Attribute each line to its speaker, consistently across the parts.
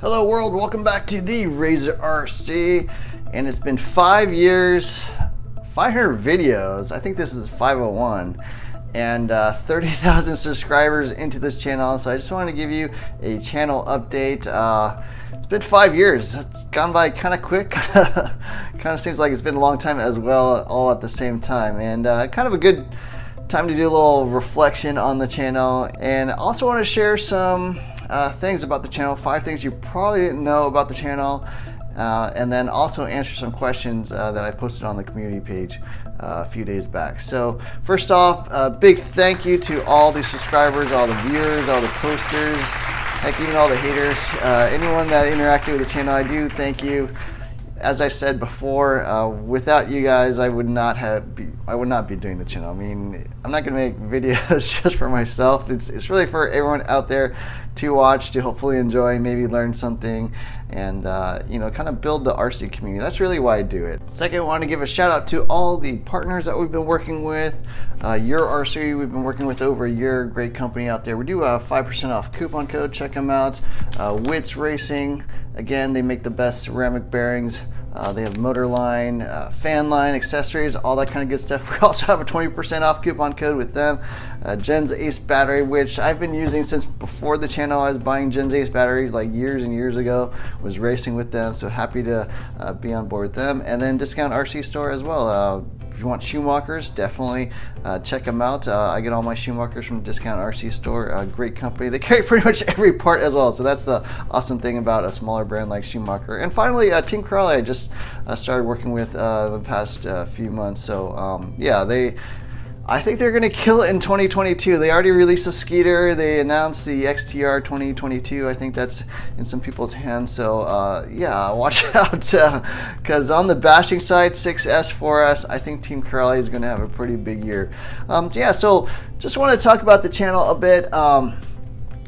Speaker 1: Hello world, welcome back to the Razor RC, and it's been 5 years, 500 videos, I think this is 501, and 30,000 subscribers into this channel. So I just wanted to give you a channel update. It's been 5 years, it's gone by kind of quick, kind of seems like it's been a long time as well, all at the same time, and kind of a good time to do a little reflection on the channel. And also want to share some things about the channel, 5 things you probably didn't know about the channel, and then also answer some questions that I posted on the community page a few days back. So first off, a big thank you to all the subscribers, all the viewers, all the posters, heck, even all the haters, anyone that interacted with the channel. I do thank you. As I said before, without you guys, I would not be doing the channel. I mean, I'm not gonna make videos just for myself. It's really for everyone out there to watch, to hopefully enjoy, maybe learn something, and kind of build the RC community. That's really why I do it. Second, I want to give a shout out to all the partners that we've been working with. Your RC, we've been working with over a year. Great company out there. We do a 5% off coupon code. Check them out. Wits Racing. Again, they make the best ceramic bearings. They have motor line, fan line, accessories, all that kind of good stuff. We also have a 20% off coupon code with them. Gens Ace battery, which I've been using since before the channel. I was buying Gens Ace batteries like years and years ago, was racing with them, so happy to be on board with them. And then Discount RC Store as well. If you want Schumacher's, definitely check them out. I get all my Schumacher's from Discount RC Store. Great company. They carry pretty much every part as well, so that's the awesome thing about a smaller brand like Schumacher. And finally, Team Crowley, I just started working with the past few months. So yeah, I think they're going to kill it in 2022. They already released the Skeeter. They announced the XTR 2022. I think that's in some people's hands. So yeah, watch out, because on the bashing side, 6S, 4S, I think Team Crowley is going to have a pretty big year. Yeah, so just want to talk about the channel a bit.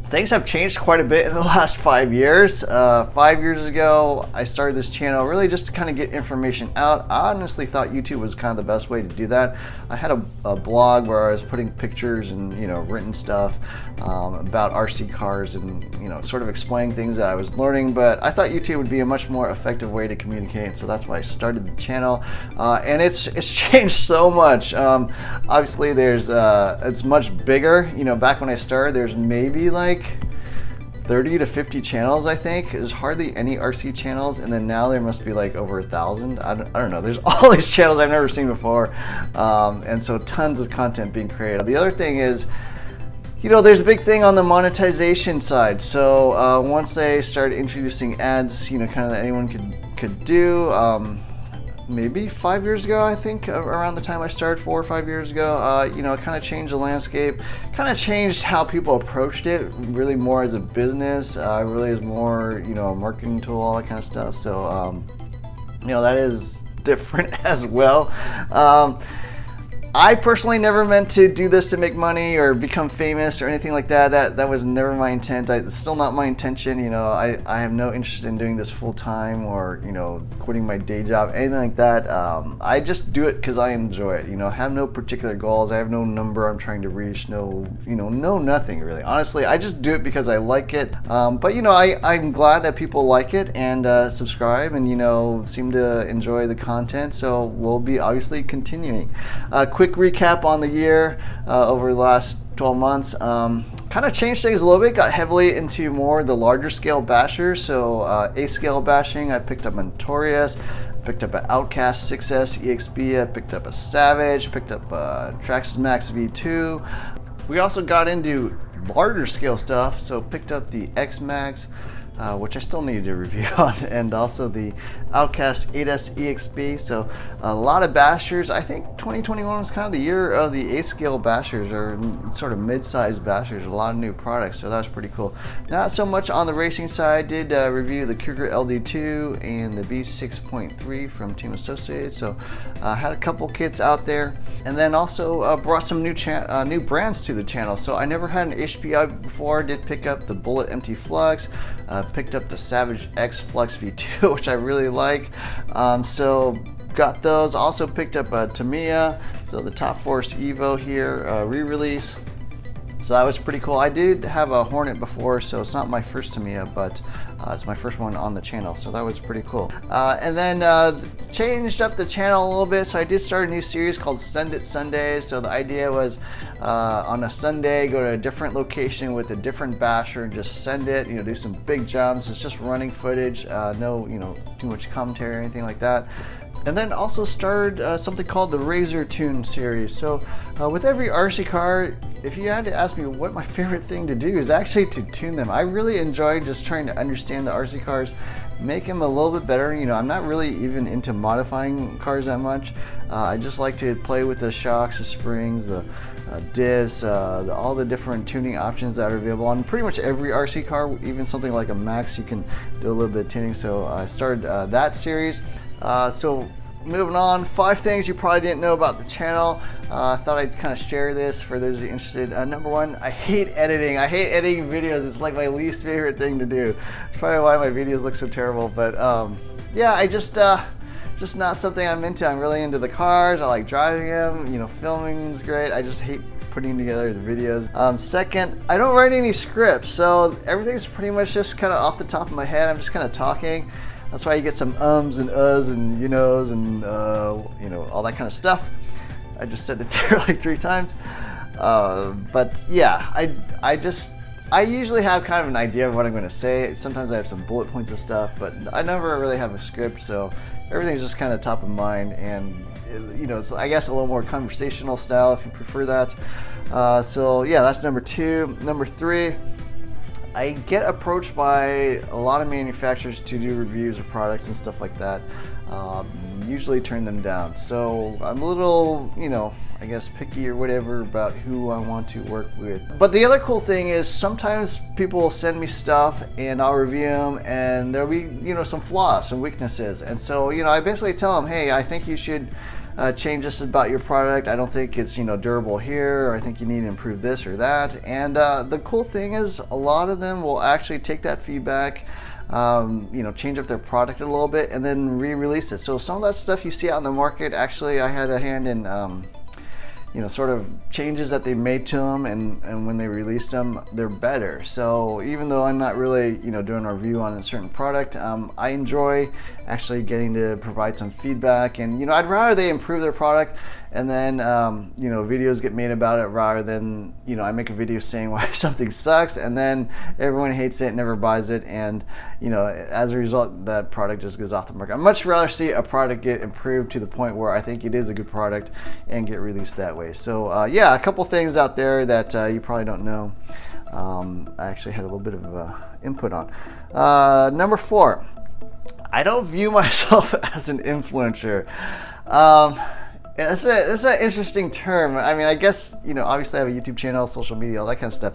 Speaker 1: Things have changed quite a bit in the last 5 years. 5 years ago, I started this channel really just to kind of get information out. I honestly thought YouTube was kind of the best way to do that. I had a blog where I was putting pictures and written stuff about RC cars and sort of explaining things that I was learning. But I thought YouTube would be a much more effective way to communicate, so that's why I started the channel. And it's changed so much. Obviously, it's much bigger. Back when I started, there's maybe like 30 to 50 channels, I think. There's hardly any RC channels, and then now there must be like over 1,000. I don't know. There's all these channels I've never seen before, and so tons of content being created. The other thing is, there's a big thing on the monetization side. So once they started introducing ads, kind of that anyone could do. Maybe 5 years ago, I think, around the time I started, 4 or 5 years ago, it kind of changed the landscape, kind of changed how people approached it, really more as a business, really as more, a marketing tool, all that kind of stuff. So, that is different as well. I personally never meant to do this to make money or become famous or anything like that. That was never my intent. It's still not my intention. I have no interest in doing this full time or quitting my day job, anything like that. I just do it because I enjoy it. I have no particular goals. I have no number I'm trying to reach. No nothing really. Honestly, I just do it because I like it. But I'm glad that people like it and subscribe and seem to enjoy the content. So we'll be obviously continuing. Quick recap on the year over the last 12 months. Kind of changed things a little bit, got heavily into more the larger scale bashers. So A scale bashing, I picked up a Notorious, picked up an Outcast 6S EXP, I picked up a Savage, picked up a Traxxas Max V2. We also got into larger scale stuff, so picked up the X Max, which I still need to review on, and also the Outcast 8S EXP. So a lot of bashers. I think 2021 was kind of the year of the A-scale bashers, or sort of mid-sized bashers. A lot of new products, so that was pretty cool. Not so much on the racing side. Did review the Cougar LD2 and the B6.3 from Team Associated. So had a couple kits out there, and then also brought some new brands to the channel. So I never had an HPI before. Did pick up the Bullet MT Flux. Picked up the Savage X Flux V2, which I really like. So got those. Also picked up a Tamiya, so the Top Force Evo here, re-release. So that was pretty cool. I did have a Hornet before, so it's not my first Tamiya, but it's my first one on the channel, so that was pretty cool. And then changed up the channel a little bit, so I did start a new series called Send It Sundays. So the idea was on a Sunday, go to a different location with a different basher and just send it, do some big jumps. It's just running footage, no, too much commentary or anything like that. And then also started something called the Razor Tune series. So with every RC car, if you had to ask me what my favorite thing to do is actually to tune them. I really enjoy just trying to understand the RC cars, make them a little bit better. I'm not really even into modifying cars that much. I just like to play with the shocks, the springs, the diffs, all the different tuning options that are available on pretty much every RC car. Even something like a Max, you can do a little bit of tuning. So I started that series. So moving on, 5 things you probably didn't know about the channel. I thought I'd kind of share this for those of you interested. Number 1, I hate editing. I hate editing videos. It's like my least favorite thing to do. It's probably why my videos look so terrible. But yeah, I just not something I'm into. I'm really into the cars. I like driving them. Filming is great. I just hate putting together the videos. Second, I don't write any scripts, so everything's pretty much just kind of off the top of my head. I'm just kind of talking. That's why you get some ums and uhs and you-knows and all that kind of stuff. I just said it there like 3 times. But yeah, I usually have kind of an idea of what I'm going to say. Sometimes I have some bullet points and stuff, but I never really have a script, so everything's just kind of top of mind, and it's, I guess, a little more conversational style if you prefer that. So yeah, that's number 2. Number 3, I get approached by a lot of manufacturers to do reviews of products and stuff like that. Usually turn them down. So I'm a little, I guess picky or whatever about who I want to work with. But the other cool thing is sometimes people will send me stuff and I'll review them and there'll be, some flaws, some weaknesses. And so, I basically tell them, hey, I think you should change this about your product. I don't think it's durable here, or I think you need to improve this or that. And the cool thing is a lot of them will actually take that feedback, change up their product a little bit and then re-release it. So some of that stuff you see out in the market, actually I had a hand in sort of changes that they made to them, and when they released them, they're better. So even though I'm not really, doing a review on a certain product, I enjoy actually getting to provide some feedback, and I'd rather they improve their product and then videos get made about it rather than I make a video saying why something sucks and then everyone hates it, never buys it, and as a result that product just goes off the market. I'd much rather see a product get improved to the point where I think it is a good product and get released that way. So yeah, a couple things out there that you probably don't know. I actually had a little bit of input on. Number 4, I don't view myself as an influencer. It's an interesting term. I mean, I guess, obviously I have a YouTube channel, social media, all that kind of stuff.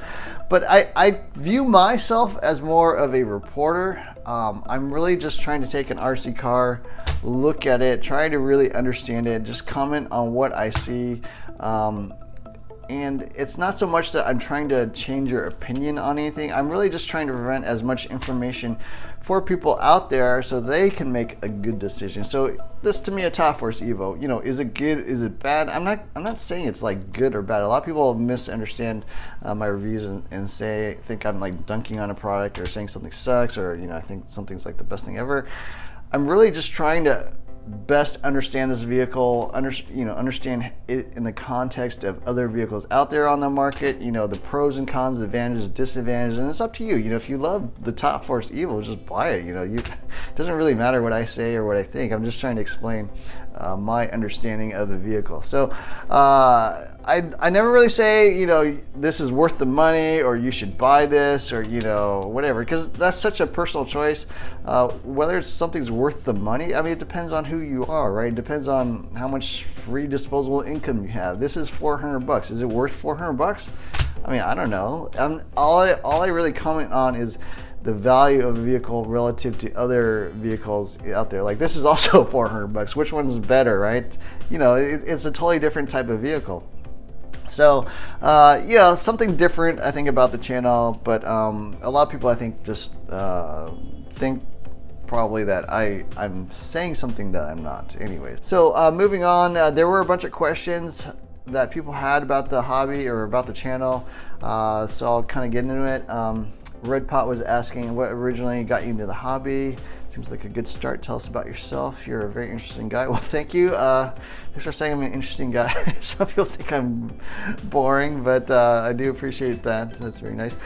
Speaker 1: But I view myself as more of a reporter. I'm really just trying to take an RC car, look at it, try to really understand it, just comment on what I see. And it's not so much that I'm trying to change your opinion on anything. I'm really just trying to prevent as much information for people out there so they can make a good decision. So this to me, a Top Force Evo, is it good? Is it bad? I'm not saying it's like good or bad. A lot of people misunderstand my reviews and think I'm like dunking on a product or saying something sucks, or I think something's like the best thing ever. I'm really just trying to best understand this vehicle, understand it in the context of other vehicles out there on the market, the pros and cons, advantages, disadvantages, and it's up to you. If you love the Top Force Evo, just buy it. It doesn't really matter what I say or what I think. I'm just trying to explain my understanding of the vehicle. So I never really say, this is worth the money or you should buy this or, whatever, because that's such a personal choice. Whether something's worth the money, I mean, it depends on who you are, right? It depends on how much free disposable income you have. This is $400. Is it worth $400? I mean, I don't know. All I really comment on is the value of a vehicle relative to other vehicles out there. Like, this is also $400. Which one's better, right? It's a totally different type of vehicle. So, something different, I think, about the channel, but a lot of people, I think, just think probably that I'm saying something that I'm not. Anyways, so moving on, there were a bunch of questions that people had about the hobby or about the channel, so I'll kind of get into it. Red Pot was asking what originally got you into the hobby. Seems like a good start. Tell us about yourself. You're a very interesting guy. Well, thank you. Thanks for saying I'm an interesting guy. Some people think I'm boring, but I do appreciate that. That's very nice.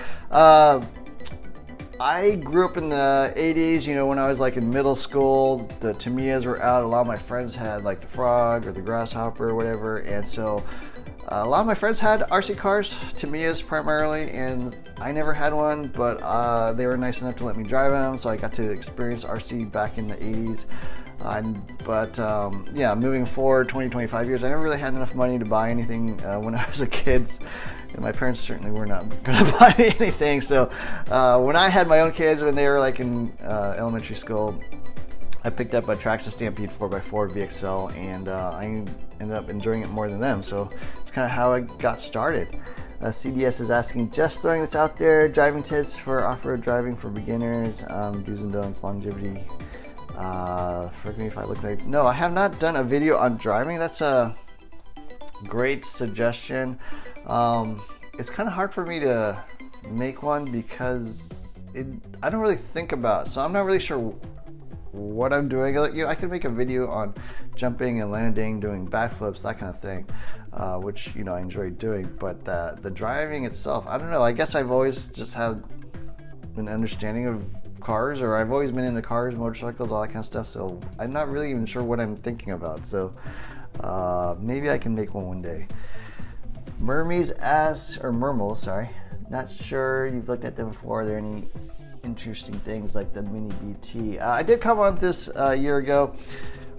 Speaker 1: I grew up in the 80s, you know, when I was like in middle school, the Tamiyas were out. A lot of my friends had like the Frog or the Grasshopper or whatever. And so a lot of my friends had RC cars, Tamiyas primarily, and I never had one, but they were nice enough to let me drive them. So I got to experience RC back in the 80s. Yeah, moving forward 20, 25 years, I never really had enough money to buy anything when I was a kid. And my parents certainly were not going to buy me anything. So when I had my own kids, when they were like in elementary school, I picked up a Traxxas Stampede 4x4 VXL, and I ended up enjoying it more than them. So it's kind of how I got started. CDS is asking, just throwing this out there, driving tips for off-road driving for beginners, do's and don'ts, longevity. Forgive me if I look like... No, I have not done a video on driving. That's a great suggestion. It's kind of hard for me to make one because I don't really think about it, so I'm not really sure what I'm doing. You know, I could make a video on jumping and landing, doing backflips, that kind of thing, which, you know, I enjoy doing. But the driving itself, I don't know. I guess I've always just had an understanding of cars, or I've always been into cars, motorcycles, all that kind of stuff. So I'm not really even sure what I'm thinking about. So maybe I can make one day. Mermel, sorry. Not sure you've looked at them before. Are there any interesting things like the Mini BT? I did come on this a year ago.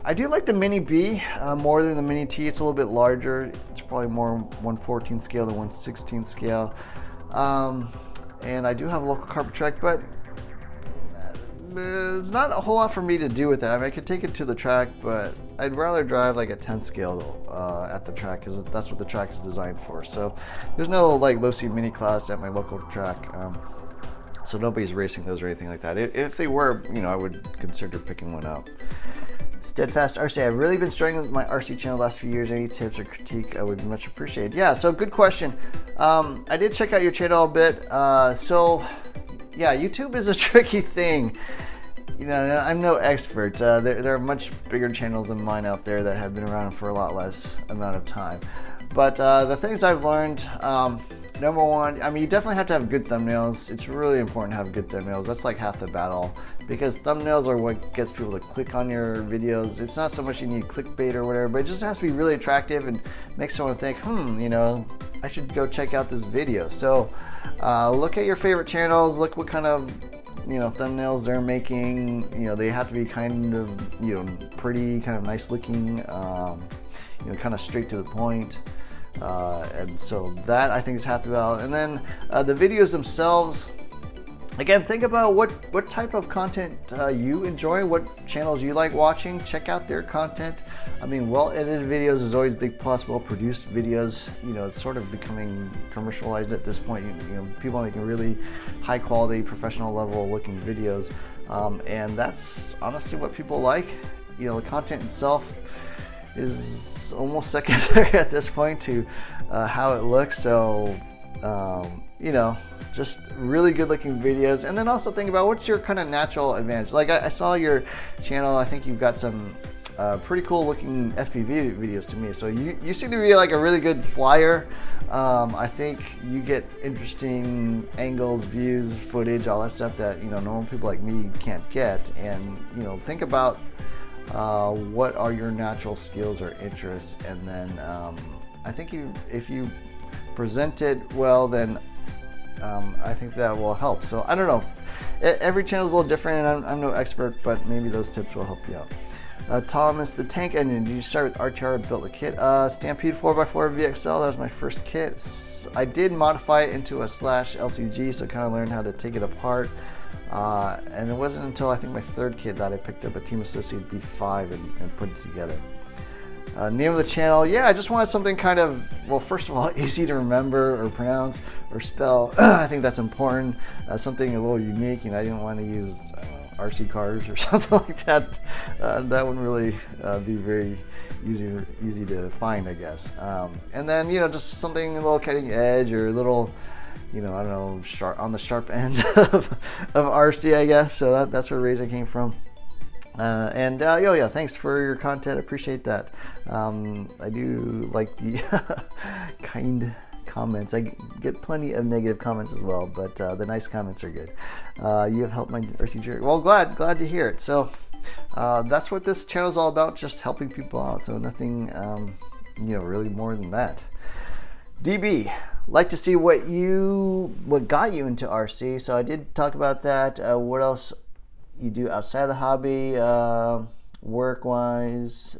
Speaker 1: I do like the Mini B more than the Mini T. It's a little bit larger. It's probably more 1/14 scale than 1/16 scale. And I do have a local carpet track, but there's not a whole lot for me to do with it. I mean, I could take it to the track, but I'd rather drive like a 10 scale at the track, because that's what the track is designed for. So there's no like low speed mini class at my local track. So nobody's racing those or anything like that. If they were, you know, I would consider picking one up. Steadfast RC, I've really been struggling with my RC channel the last few years. Any tips or critique I would much appreciate. Yeah, so good question. I did check out your channel a bit. So yeah, YouTube is a tricky thing. You know, I'm no expert. There are much bigger channels than mine out there that have been around for a lot less amount of time. But the things I've learned, number one, I mean, you definitely have to have good thumbnails. It's really important to have good thumbnails. That's like half the battle, because thumbnails are what gets people to click on your videos. It's not so much you need clickbait or whatever, but it just has to be really attractive and make someone think, you know, I should go check out this video. So look at your favorite channels, look what kind of, you know, thumbnails they're making. You know, they have to be kind of, you know, pretty, kind of nice looking, you know, kind of straight to the point. And so that I think is half the battle. And then the videos themselves, again, think about what type of content you enjoy, what channels you like watching. Check out their content. I mean, well-edited videos is always a big plus. Well-produced videos, you know, it's sort of becoming commercialized at this point. You know, people are making really high-quality, professional level-looking videos, and that's honestly what people like. You know, the content itself is almost secondary at this point to how it looks. So, you know, just really good looking videos. And then also think about what's your kind of natural advantage. Like I saw your channel, I think you've got some pretty cool looking FPV videos to me. So you seem to be like a really good flyer. I think you get interesting angles, views, footage, all that stuff that, you know, normal people like me can't get. And, you know, think about what are your natural skills or interests, and then I think if you present it well, then I think that will help. So I don't know, every channel is a little different, and I'm no expert, but maybe those tips will help you out. Thomas, the tank engine, did you start with RTR, built a kit? Stampede 4x4 VXL, that was my first kit. I did modify it into a slash LCG, so kind of learned how to take it apart. And it wasn't until I think my third kit that I picked up a Team Associate B5 and put it together. Name of the channel, yeah, I just wanted something kind of, well, first of all, easy to remember or pronounce or spell. I think that's important. Something a little unique, and I didn't want to use RC cars or something like that. That wouldn't really be very easy to find, I guess. And then, you know, just something a little cutting edge or a little, you know, I don't know, on the sharp end of RC, I guess. So that's where Razor came from. Yeah, thanks for your content. I appreciate that. I do like the kind comments. I get plenty of negative comments as well, but the nice comments are good. You have helped my RC journey. Well, glad to hear it. So that's what this channel is all about, just helping people out. So nothing, you know, really more than that. DB, like to see what got you into RC. So I did talk about that. What else you do outside of the hobby, work-wise?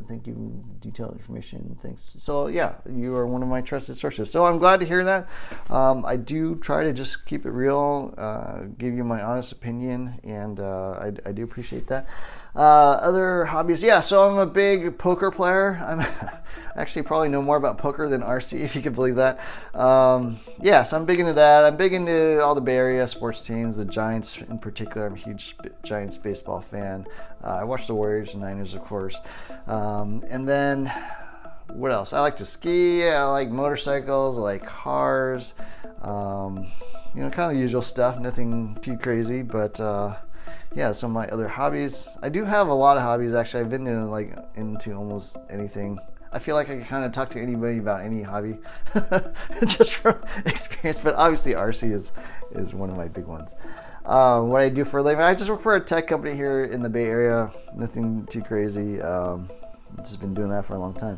Speaker 1: Thank you, detailed information. Thanks. So yeah, you are one of my trusted sources. So I'm glad to hear that. I do try to just keep it real, give you my honest opinion, and I do appreciate that. Other hobbies, yeah. So I'm a big poker player. I'm actually probably know more about poker than RC, if you could believe that. Yeah, so I'm big into that. I'm big into all the Bay Area sports teams, the Giants in particular. I'm a huge Giants baseball fan. I watch the Warriors and Niners, of course. And then what else? I like to ski. I like motorcycles. I like cars. You know, kind of the usual stuff. Nothing too crazy, but yeah, some of my other hobbies. I do have a lot of hobbies, actually. I've been into almost anything. I feel like I can kind of talk to anybody about any hobby just from experience, but obviously RC is one of my big ones. What I do for a living, I just work for a tech company here in the Bay Area. Nothing too crazy. Just been doing that for a long time.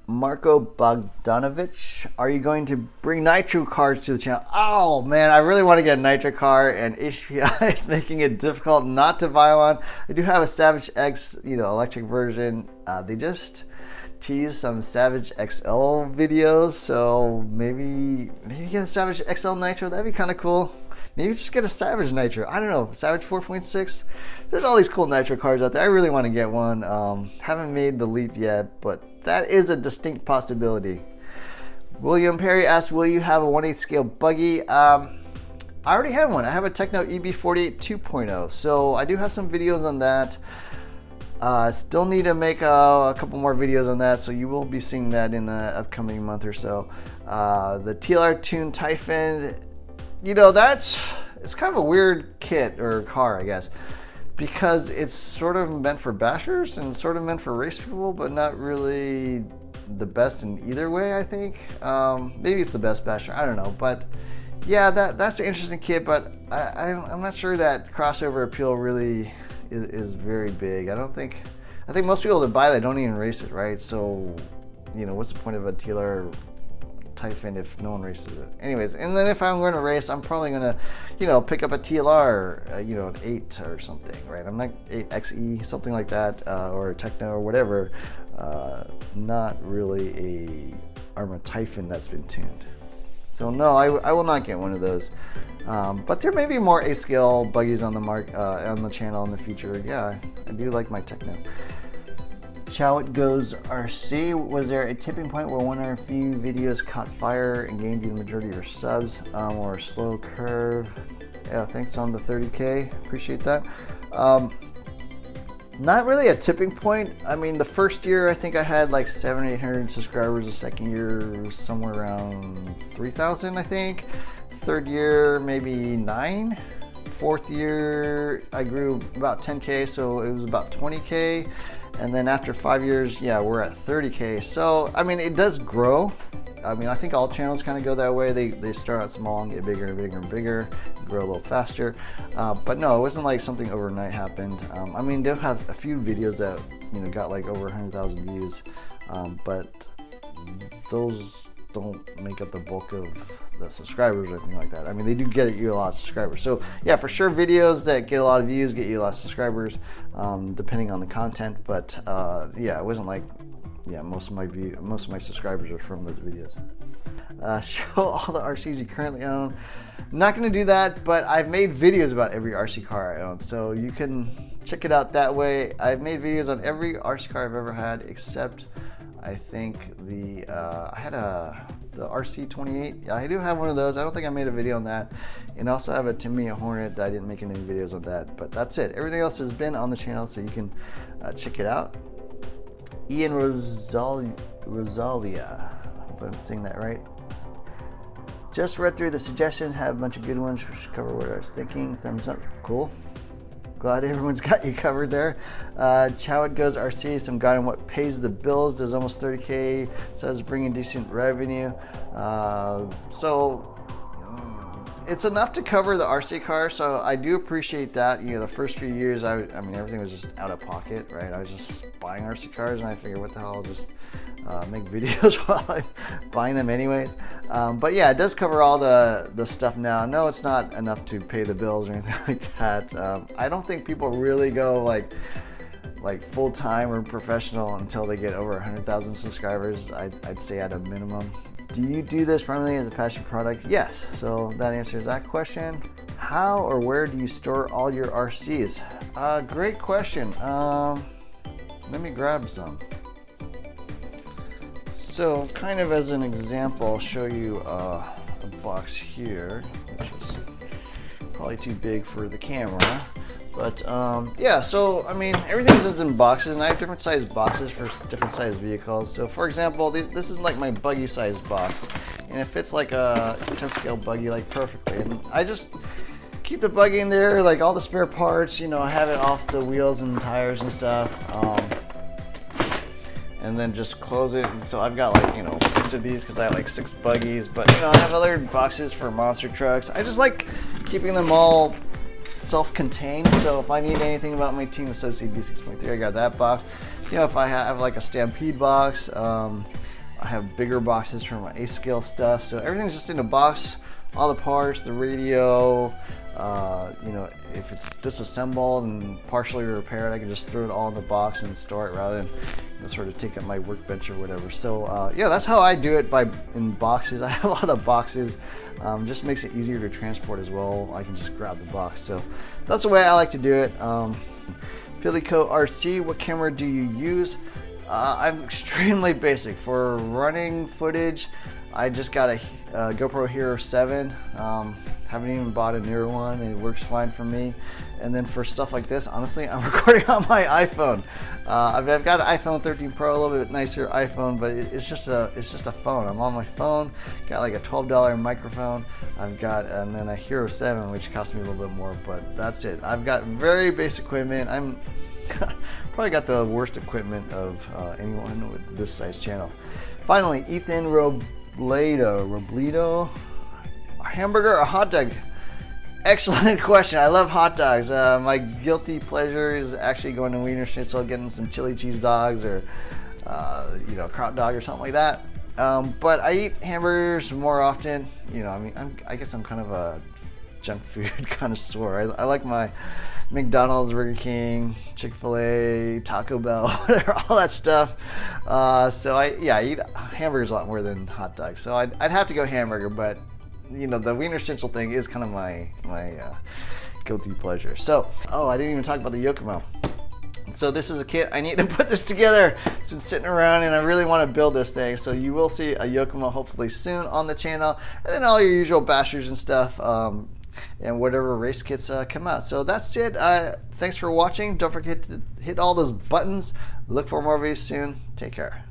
Speaker 1: Marco Bogdanovich, are you going to bring nitro cars to the channel? Oh man, I really want to get a nitro car, and HPI is making it difficult not to buy one. I do have a Savage X, you know, electric version. They just teased some Savage XL videos, so maybe get a Savage XL Nitro. That'd be kind of cool. Maybe just get a Savage Nitro. I don't know, Savage 4.6. There's all these cool Nitro cars out there. I really want to get one. Haven't made the leap yet, but that is a distinct possibility. William Perry asks, will you have a 1/8 scale buggy? I already have one. I have a Tekno EB48 2.0, so I do have some videos on that. Still need to make a couple more videos on that, so you will be seeing that in the upcoming month or so. The TLR Tune Typhon, you know, it's kind of a weird kit or car, I guess, because it's sort of meant for bashers and sort of meant for race people, but not really the best in either way, I think. Maybe it's the best basher, I don't know, but yeah, that's an interesting kit, but I'm not sure that crossover appeal really is very big. I think most people that buy that don't even race it, right? So, you know, what's the point of a TLR Typhon if no one races it? Anyways, and then if I'm going to race, I'm probably going to, you know, pick up a TLR, you know, an 8 or something, right? I'm not 8XE, something like that, or a Tekno or whatever. Not really a Arrma Typhon that's been tuned. So no, I will not get one of those. But there may be more 8-scale buggies on the channel in the future. Yeah, I do like my Tekno. Chow It Goes RC, was there a tipping point where one or a few videos caught fire and gained you the majority of your subs, or a slow curve? Yeah, thanks on the 30K, appreciate that. Not really a tipping point. I mean, the first year I think I had like 700 or 800 subscribers. The second year somewhere around 3,000, I think. Third year maybe 9. Fourth year I grew about 10K, so it was about 20K. And then after 5 years, yeah, we're at 30K. So, I mean, it does grow. I mean, I think all channels kind of go that way. They start out small and get bigger and bigger and bigger, grow a little faster. But no, it wasn't like something overnight happened. I mean, they'll have a few videos that, you know, got like over 100,000 views, but those don't make up the bulk of the subscribers or anything like that. I mean, they do get you a lot of subscribers. So yeah, for sure, videos that get a lot of views get you a lot of subscribers, depending on the content. But yeah, it wasn't like, yeah, most of my subscribers are from those videos. Show all the RCs you currently own. Not going to do that, but I've made videos about every RC car I own, so you can check it out that way. I've made videos on every RC car I've ever had, except I think I had a the RC28. Yeah, I do have one of those. I don't think I made a video on that. And also have a Tamiya Hornet that I didn't make any videos on that. But that's it. Everything else has been on the channel, so you can check it out. Ian Rosalia. I hope I'm saying that right. Just read through the suggestions. Have a bunch of good ones. Cover what I was thinking. Thumbs up. Cool. Glad everyone's got you covered there. How it goes RC, some guide on what pays the bills, does almost 30K, says bringing decent revenue. It's enough to cover the RC car, so I do appreciate that. You know, the first few years, I mean, everything was just out of pocket, right? I was just buying RC cars, and I figured, what the hell, I'll just make videos while I'm buying them anyways. But yeah, it does cover all the stuff now. No, it's not enough to pay the bills or anything like that. I don't think people really go like full-time or professional until they get over 100,000 subscribers, I'd say at a minimum. Do you do this primarily as a passion product? Yes, so that answers that question. How or where do you store all your RCs? Great question. Let me grab some. So kind of as an example, I'll show you a box here, which is probably too big for the camera. But yeah, so I mean, everything is in boxes, and I have different sized boxes for different sized vehicles. So for example, this is like my buggy sized box, and it fits like a 10 scale buggy like perfectly. And I just keep the buggy in there, like all the spare parts, you know, I have it off the wheels and tires and stuff. And then just close it. So I've got like, you know, 6 of these because I have like 6 buggies, but you know, I have other boxes for monster trucks. I just like keeping them all self-contained, so if I need anything about my Team Associate D6.3, I got that box. You know, if I have like a Stampede box, I have bigger boxes for my A-scale stuff, so everything's just in a box, all the parts, the radio, you know, if it's disassembled and partially repaired, I can just throw it all in the box and store it rather than, you know, sort of take up my workbench or whatever. So yeah, that's how I do it, in boxes. I have a lot of boxes. Just makes it easier to transport as well. I can just grab the box. So that's the way I like to do it. Phillyco RC, what camera do you use? I'm extremely basic. For running footage, I just got a GoPro Hero 7. Haven't even bought a newer one, and it works fine for me. And then for stuff like this, honestly, I'm recording on my iPhone. I've got an iPhone 13 Pro, a little bit nicer iPhone, but it's just a phone. I'm on my phone. Got like a $12 microphone. I've got, and then a Hero 7, which cost me a little bit more, but that's it. I've got very basic equipment. I'm probably got the worst equipment of anyone with this size channel. Finally, Ethan Robledo, hamburger or hot dog? Excellent question. I love hot dogs. My guilty pleasure is actually going to Wiener Schnitzel, getting some chili cheese dogs, or you know, kraut dog or something like that. But I eat hamburgers more often. You know, I mean, I guess I'm kind of a junk food connoisseur. I like my McDonald's, Burger King, Chick-fil-A, Taco Bell, whatever, all that stuff. So I eat hamburgers a lot more than hot dogs. So I'd have to go hamburger, but you know, the Wiener Schnitzel thing is kind of my guilty pleasure. So, oh, I didn't even talk about the Yokomo. So this is a kit. I need to put this together. It's been sitting around, and I really want to build this thing. So you will see a Yokomo hopefully soon on the channel, and then all your usual bashers and stuff, and whatever race kits come out. So that's it. Thanks for watching. Don't forget to hit all those buttons. Look for more videos soon. Take care.